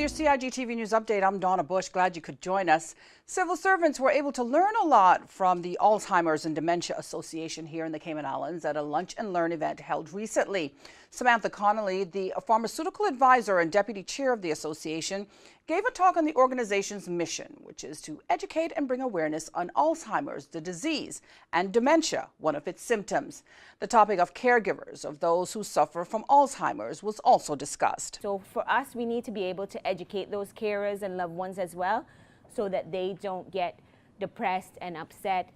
your CIGTV News Update, I'm Donna Bush. Glad you could join us. Civil servants were able to learn a lot from the Alzheimer's and Dementia Association here in the Cayman Islands at a lunch and learn event held recently. Samantha Connolly, the pharmaceutical advisor and deputy chair of the association, gave a talk on the organization's mission, which is to educate and bring awareness on Alzheimer's, the disease, and dementia, one of its symptoms. The topic of caregivers of those who suffer from Alzheimer's was also discussed. So for us, we need to be able to educate those carers and loved ones as well, so that they don't get depressed and upset,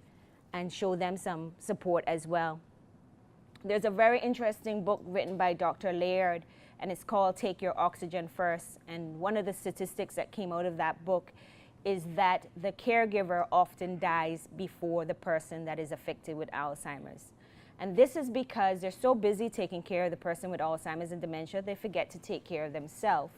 and show them some support as well. There's a very interesting book written by Dr. Laird, and it's called Take Your Oxygen First. And one of the statistics that came out of that book is that the caregiver often dies before the person that is affected with Alzheimer's. And this is because they're so busy taking care of the person with Alzheimer's and dementia, they forget to take care of themselves.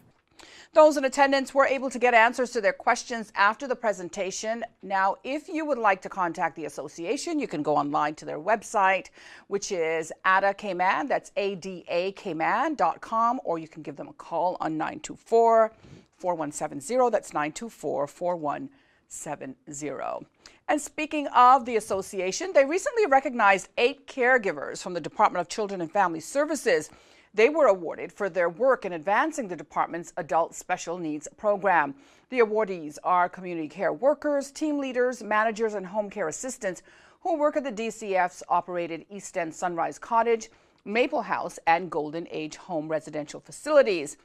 Those in attendance were able to get answers to their questions after the presentation. Now, if you would like to contact the association, you can go online to their website, which is ADA Cayman, that's ADACayman.com, or you can give them a call on 924-4170, that's 924-4170. And speaking of the association, they recently recognized 8 caregivers from the Department of Children and Family Services. They were awarded for their work in advancing the department's Adult Special Needs program. The awardees are community care workers, team leaders, managers, and home care assistants who work at the DCF's operated East End Sunrise Cottage, Maple House, and Golden Age Home residential facilities.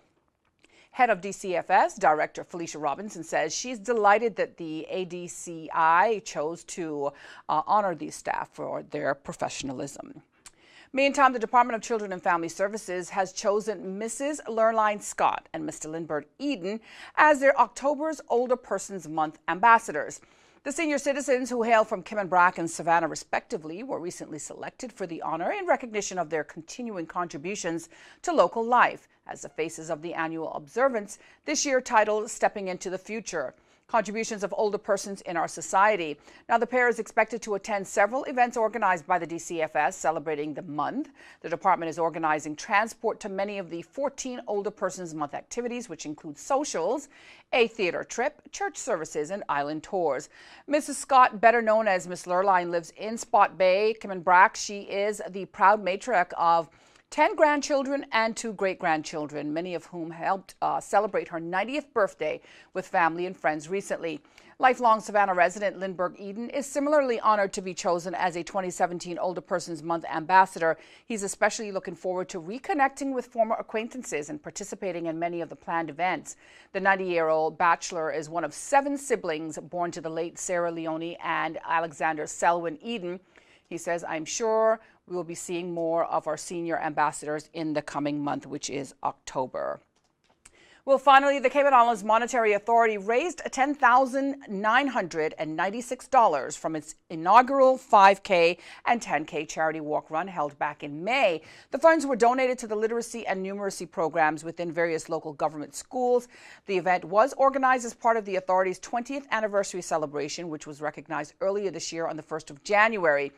Head of DCFS, Director Felicia Robinson, says she's delighted that the ADCI chose to honor these staff for their professionalism. Meantime, the Department of Children and Family Services has chosen Mrs. Lurline Scott and Mr. Lindbergh Eden as their October's Older Persons Month ambassadors. The senior citizens who hail from Cayman and Savannah respectively were recently selected for the honor in recognition of their continuing contributions to local life as the faces of the annual observance, this year titled Stepping into the Future: Contributions of Older Persons in Our Society. Now, the pair is expected to attend several events organized by the DCFS celebrating the month. The department is organizing transport to many of the 14 Older Persons Month activities, which include socials, a theater trip, church services, and island tours. Mrs. Scott, better known as Miss Lurline, lives in Spot Bay, Cayman. She is the proud matriarch of 10 grandchildren and 2 great-grandchildren, many of whom helped celebrate her 90th birthday with family and friends recently. Lifelong Savannah resident Lindbergh Eden is similarly honored to be chosen as a 2017 Older Persons Month ambassador. He's especially looking forward to reconnecting with former acquaintances and participating in many of the planned events. The 90-year-old bachelor is one of 7 siblings born to the late Sarah Leone and Alexander Selwyn Eden. He says, "I'm sure we will be seeing more of our senior ambassadors in the coming month, which is October." Well, finally, the Cayman Islands Monetary Authority raised $10,996 from its inaugural 5K and 10K charity walk run held back in May. The funds were donated to the literacy and numeracy programs within various local government schools. The event was organized as part of the authority's 20th anniversary celebration, which was recognized earlier this year on the 1st of January.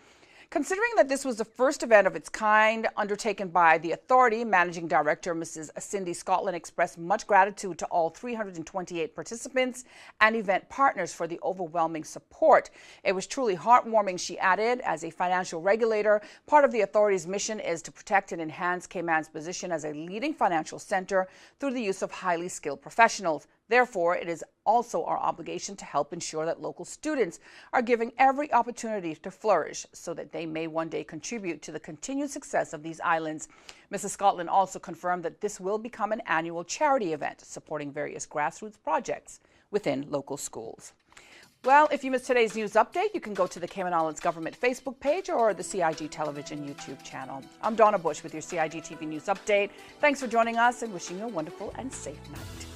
Considering that this was the first event of its kind undertaken by the authority, Managing Director Mrs. Cindy Scotland expressed much gratitude to all 328 participants and event partners for the overwhelming support. It was truly heartwarming, she added. As a financial regulator, part of the authority's mission is to protect and enhance Cayman's position as a leading financial center through the use of highly skilled professionals. Therefore, it is also our obligation to help ensure that local students are given every opportunity to flourish so that they may one day contribute to the continued success of these islands. Mrs. Scotland also confirmed that this will become an annual charity event supporting various grassroots projects within local schools. Well, if you missed today's news update, you can go to the Cayman Islands Government Facebook page or the CIG Television YouTube channel. I'm Donna Bush with your CIG TV News Update. Thanks for joining us and wishing you a wonderful and safe night.